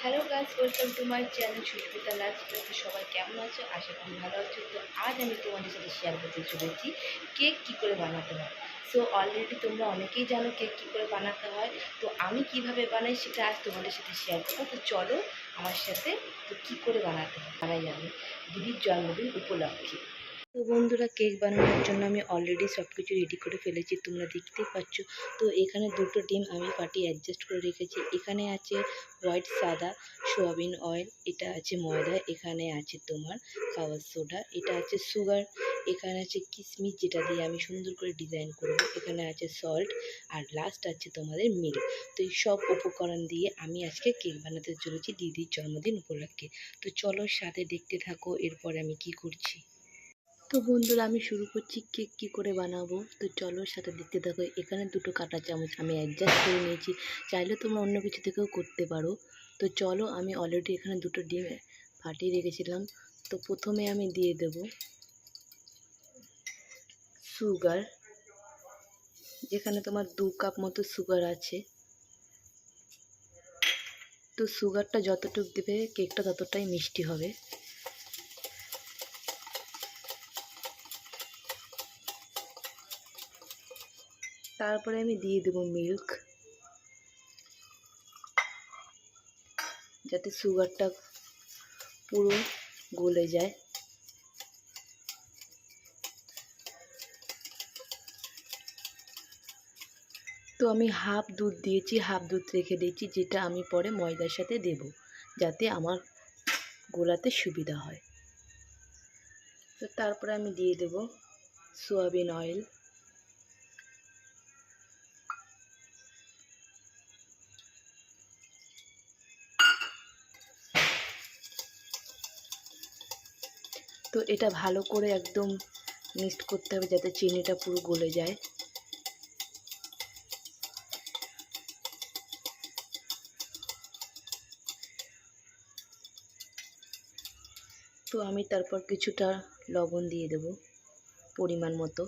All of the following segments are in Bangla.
Hello guys, welcome to my channel Susmita lifestyle. তো সবাই কেমন আছো? আশা করি ভালো আছো। তো আজ আমি তোমাদের সাথে শেয়ার করতে চলেছি কেক কী করে বানাতে হয়। সো অলরেডি তোমরা অনেকেই জানো কেক কী করে বানাতে হয়। তো আমি কিভাবে বানাই সেটা আজ তোমাদের সাথে শেয়ার করবো। তো চলো আমার সাথে। তো কী করে বানাতে হয় বানাই আমি দিদির জন্মদিন উপলক্ষে। তো বন্ধুরা, কেক বানানোর জন্য আমি অলরেডি সব কিছু রেডি করে ফেলেছি, তোমরা দেখতেই পাচ্ছ। তো এখানে দুটো ডিম আমি ফাটিয়ে অ্যাডজাস্ট করে রেখেছি। এখানে আছে হোয়াইট সাদা সোয়াবিন অয়েল, এটা আছে ময়দা, এখানে আছে তোমার খাবার সোডা, এটা আছে সুগার, এখানে আছে কিশমিশ যেটা দিয়ে আমি সুন্দর করে ডিজাইন করব, এখানে আছে সল্ট, আর লাস্ট আছে তোমাদের মিল্ক। তো এই সব উপকরণ দিয়ে আমি আজকে কেক বানাতে চলেছি দিদির জন্মদিন উপলক্ষে। তো চলো সাথে দেখতে থাকো এরপর আমি কি করছি। তো বন্ধুরা, আমি শুরু করছি কেক কী করে বানাবো। তো চলো সাথে দেখতে থাকো। এখানে দুটো কাঁটা চামচ আমি অ্যাডজাস্ট করে নিয়েছি, চাইলে তোমরা অন্য কিছু থেকেও করতে পারো। তো চলো, আমি অলরেডি এখানে দুটো ডিম ফাটিয়ে রেখেছিলাম। তো প্রথমে আমি দিয়ে দেব সুগার, যেখানে তোমার 2 কাপ মতো সুগার আছে। তো সুগারটা যতটুকু দেবে কেকটা ততটাই মিষ্টি হবে। তারপরে আমি দিয়ে দেব মিল্ক, যাতে সুগারটা পুরো গলে যায়। তো আমি হাফ দুধ দিয়েছি, হাফ দুধ রেখে দিয়েছি, যেটা আমি পরে ময়দার সাথে দেব, যাতে আমার গোলাতে সুবিধা হয়। তো তারপরে আমি দিয়ে দেব সোয়াবিন অয়েল, তো এটা ভালো করে একদম মিক্সড করতে হবে যাতে চিনিটা পুরো গলে যায়। তো আমি তারপর কিছুটা লবণ দিয়ে দেব পরিমাণ মতো।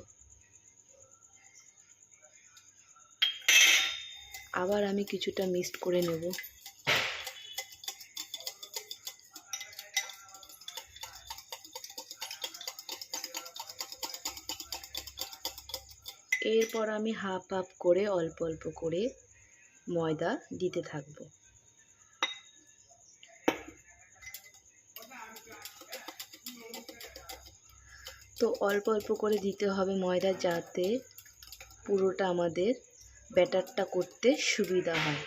আবার আমি কিছুটা মিক্সড করে নেব। এরপর আমি হাফ হাফ করে অল্প অল্প করে ময়দা দিতে থাকব। তো অল্প অল্প করে দিতে হবে ময়দা, যাতে পুরোটা আমাদের ব্যাটারটা করতে সুবিধা হয়।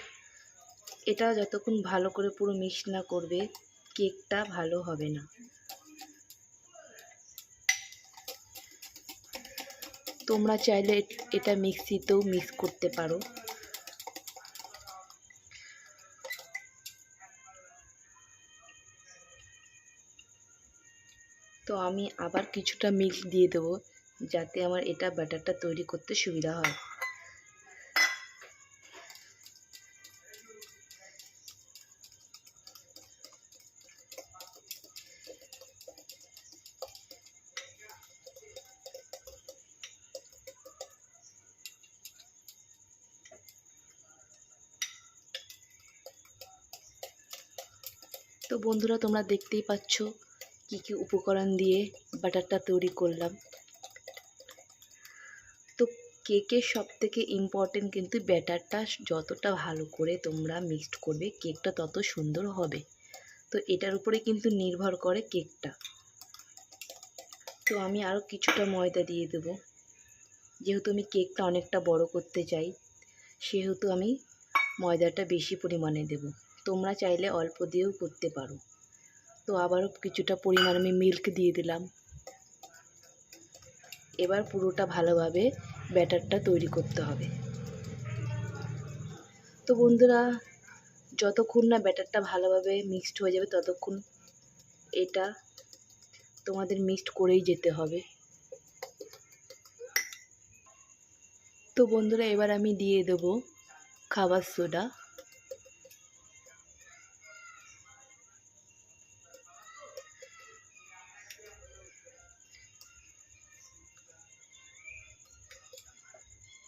এটা যতক্ষণ ভালো করে পুরো মিক্স না করবে কেকটা ভালো হবে না। তোমরা চাইলে এটা মিক্সিতেও মিক্স করতে পারো। তো আমি আবার কিছুটা মিল্ক দিয়ে দেবো, যাতে আমার এটা ব্যাটারটা তৈরি করতে সুবিধা হয়। তো বন্ধুরা, তোমরা দেখতেই পাচ্ছ কী কী উপকরণ দিয়ে ব্যাটারটা তৈরি করলাম। তো কেকের সবথেকে ইম্পর্টেন্ট কিন্তু ব্যাটারটা যতটা ভালো করে তোমরা মিক্সড করবে কেকটা তত সুন্দর হবে। তো এটার উপরে কিন্তু নির্ভর করে কেকটা। তো আমি আরও কিছুটা ময়দা দিয়ে দেবো, যেহেতু আমি কেকটা অনেকটা বড় করতে চাই সেহেতু আমি ময়দাটা বেশি পরিমাণে দেব। তোমরা চাইলে অল্প দিয়েও করতে পারো। তো আবারও কিছুটা পরিমাণ আমি মিল্ক দিয়ে দিলাম। এবার পুরোটা ভালোভাবে ব্যাটারটা তৈরি করতে হবে। তো বন্ধুরা, যতক্ষণ না ব্যাটারটা ভালোভাবে মিক্সড হয়ে যাবে ততক্ষণ এটা তোমাদের মিক্সড করেই যেতে হবে। তো বন্ধুরা, এবার আমি দিয়ে দেব খাবার সোডা।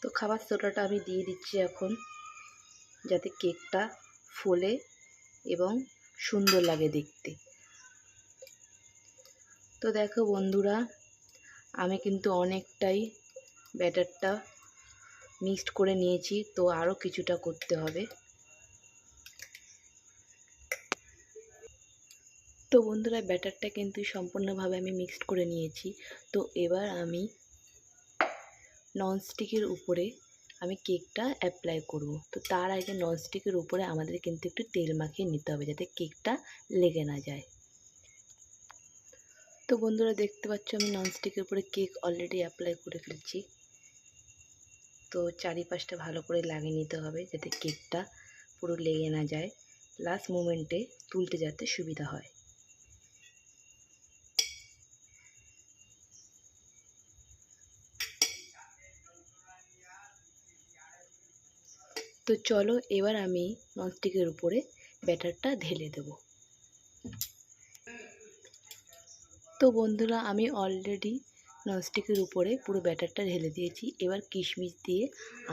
তো খাবার সোডাটা আমি দিয়ে দিচ্ছি এখন, যাতে কেকটা ফোলে এবং সুন্দর লাগে দেখতে। তো দেখো বন্ধুরা, আমি কিন্তু অনেকটাই ব্যাটারটা মিক্সড করে নিয়েছি, তো আরও কিছুটা করতে হবে। তো বন্ধুরা, ব্যাটারটা কিন্তু সম্পূর্ণভাবে আমি মিক্সড করে নিয়েছি। তো এবার আমি ননস্টিকের উপরে আমি কেকটা অ্যাপ্লাই করব। তো তার আগে ননস্টিকের উপরে আমাদের কিন্তু একটু তেল মাখিয়ে নিতে হবে, যাতে কেকটা লেগে না যায়। তো বন্ধুরা, দেখতে পাচ্ছ আমি ননস্টিকের উপরে কেক অলরেডি অ্যাপ্লাই করে ফেলছি। তো চারিপাশটা ভালো করে লাগিয়ে নিতে হবে, যাতে কেকটা পুরো লেগে না যায়, লাস্ট মোমেন্টে তুলতে যাতে সুবিধা হয়। তো চলো এবার আমি ননস্টিকের উপরে ব্যাটারটা ঢেলে দেব। তো বন্ধুরা, আমি অলরেডি ননস্টিকের উপরে পুরো ব্যাটারটা ঢেলে দিয়েছি। এবার কিশমিশ দিয়ে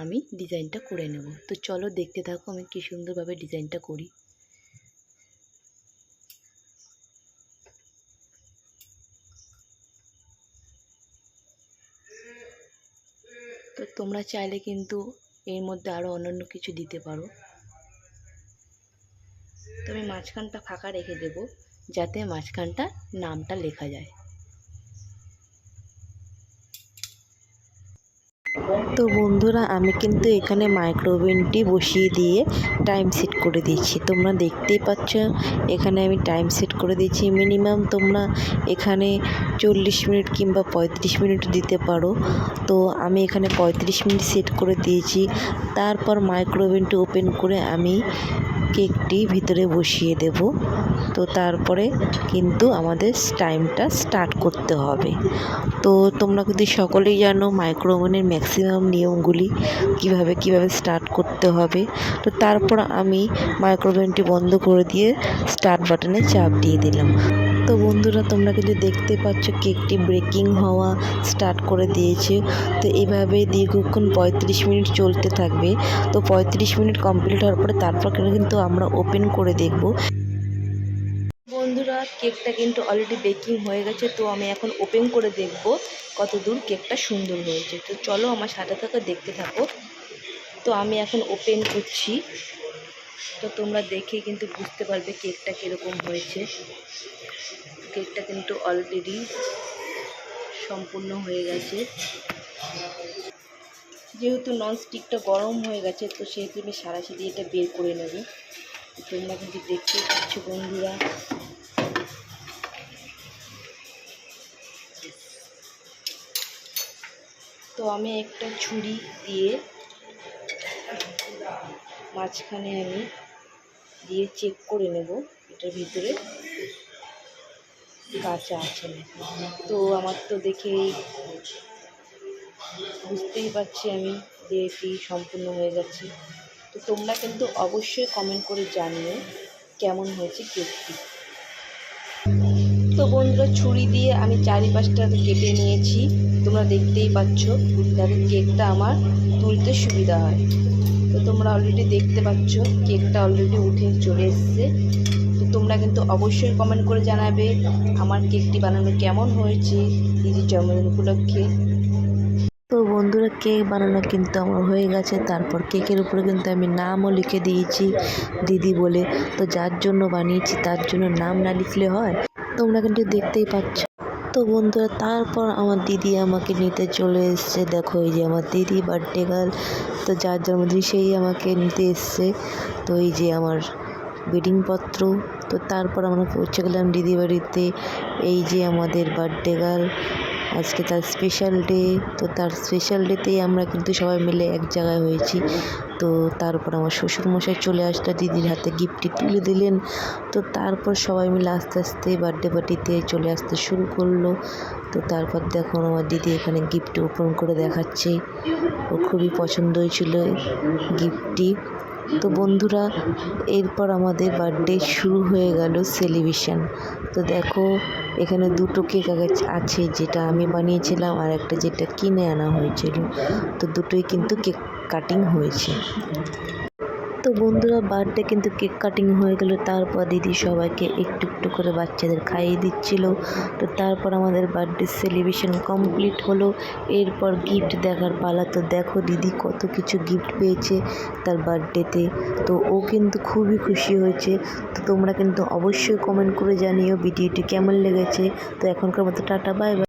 আমি ডিজাইনটা করে নেব। তো চলো দেখতে থাকো আমি কি সুন্দরভাবে ডিজাইনটা করি। তো তোমরা চাইলে কিন্তু এর মধ্যে আরও অন্যান্য কিছু দিতে পারো। তো আমি মাঝখানটা ফাঁকা রেখে দেব, যাতে মাঝখানটা নামটা লেখা যায়। তো বন্ধুরা, আমি কিন্তু এখানে মাইক্রোওভেনটি বসিয়ে দিয়ে টাইম সেট করে দিয়েছি। তোমরা দেখতেই পাচ্ছ এখানে আমি টাইম সেট করে দিয়েছি। মিনিমাম তোমরা এখানে 40 মিনিট কিংবা 35 মিনিট দিতে পারো। তো আমি এখানে 35 মিনিট সেট করে দিয়েছি। তারপর মাইক্রোওভেনটি ওপেন করে আমি কেকটি ভিতরে বসিয়ে দেব। তো তারপরে কিন্তু আমাদের টাইমটা স্টার্ট করতে হবে। তো তোমরা কিন্তু সকলেই জানো মাইক্রোওভেনের ম্যাক্সিমাম নিয়মগুলি কিভাবে স্টার্ট করতে হবে। তো তারপর আমি মাইক্রোওভেনটি বন্ধ করে দিয়ে স্টার্ট বাটনে চাপ দিয়ে দিলাম। তো বন্ধুরা, তোমরা কিন্তু দেখতে পাচ্ছ কেকটি ব্রেকিং হওয়া স্টার্ট করে দিয়েছে। তো এইভাবে দীর্ঘক্ষণ 35 মিনিট চলতে থাকবে। তো 35 মিনিট কমপ্লিট হওয়ার পরে তারপর কিন্তু আমরা ওপেন করে দেখব। বন্ধুরা, কেকটা কিন্তু অলরেডি বেকিং হয়ে গেছে। তো আমি এখন ওপেন করে দেখব কত দূর কেকটা সুন্দর হয়েছে। তো চলো আমার সাথে থাকো, দেখতে থাকো। তো আমি এখন ওপেন করছি। তো তোমরা দেখে কিন্তু বুঝতে পারবে কেকটা কীরকম হয়েছে। কেকটা কিন্তু অলরেডি সম্পূর্ণ হয়ে গেছে। যেহেতু ননস্টিকটা গরম হয়ে গেছে, তো সেহেতু আমি সারাসারি এটা বের করে নেব। তোমরা কিন্তু দেখতেই পাচ্ছ বন্ধুরা। তো আমি একটা ছুরি দিয়ে মাঝখানে আমি দিয়ে চেক করে নেব এটার ভিতরে কাঁচা আছে না। তো আমার তো দেখেই বুঝতেই পারছি আমি যে এটি সম্পূর্ণ হয়ে গেছে। তো তোমরা কিন্তু অবশ্যই কমেন্ট করে জানিও কেমন হয়েছে কেকটি। তো বন্ধুরা, ছুরি দিয়ে আমি চারিপাশটা কেটে নিয়েছি। তোমরা দেখতেই পাচ্ছ, যাতে কেকটা আমার তুলতে সুবিধা হয়। তো তোমরা অলরেডি দেখতে পাচ্ছ কেকটা অলরেডি উঠে চলে এসছে। তো তোমরা কিন্তু অবশ্যই কমেন্ট করে জানাবে আমার কেকটি বানানো কেমন হয়েছে দিদির জন্মদিন উপলক্ষে। তো বন্ধুরা, কেক বানানো কিন্তু আমার হয়ে গেছে। তারপর কেকের উপরে কিন্তু আমি নামও লিখে দিয়েছি দিদি বলে। তো যার জন্য বানিয়েছি তার জন্য নাম না লিখলে হয়? তোমরা কিন্তু দেখতেই পাচ্ছ। তো বন্ধুরা, তারপর আমার দিদি আমাকে নিতে চলে এসছে। দেখো, এই যে আমার দিদি, বার্থডে গার্ল। তো যার জন্মদিন সেই আমাকে নিতে এসছে। তো এই যে আমার বেডিংপত্র। তো তারপর আমরা পৌঁছে গেলাম দিদি বাড়িতে। এই যে আমাদের বার্থডে গার্ল, আজকে তার স্পেশাল ডে। তো তার স্পেশাল ডেতেই আমরা কিন্তু সবাই মিলে এক জায়গায় হয়েছি। তো তারপর আমার শ্বশুরমশাই চলে আসলে দিদির হাতে গিফটটি তুলে দিলেন। তো তারপর সবাই মিলে আস্তে আস্তে বার্থডে পার্টিতে চলে আসতে শুরু করলো। তো তারপর দেখুন আমার দিদি এখানে গিফট ওপেন করে দেখাচ্ছে। ও খুবই পছন্দ হয়েছিল গিফটটি। তো বন্ধুরা, এরপর আমাদের বার্থডে শুরু হয়ে গেল সেলিব্রেশন। তো দেখো, এখানে দুটো কেক আছে, যেটা আমি বানিয়েছিলাম আর একটা যেটা কিনে আনা হয়েছিল। তো দুটোই কিন্তু কেক কাটিং হয়েছে। তো তো বন্ধুরা বার্থডে কিন্তু কেক কাটিং হয়ে গেল। তারপর দিদি সবাইকে একটু একটু করে বাচ্চাদের খাইয়ে দিচ্ছিল। তো তারপর আমাদের বার্থডে সেলিব্রেশন কমপ্লিট হলো। এরপর গিফট দেখার পালা। তো দেখো দিদি কত কিছু গিফট পেয়েছে তার বার্থডেতে। তো ও কিন্তু খুবই খুশি হয়েছে। তো তোমরা কিন্তু অবশ্যই কমেন্ট করে জানিও ভিডিওটি কেমন লেগেছে। তো এখনকার মতো টাটা, বাই বাই।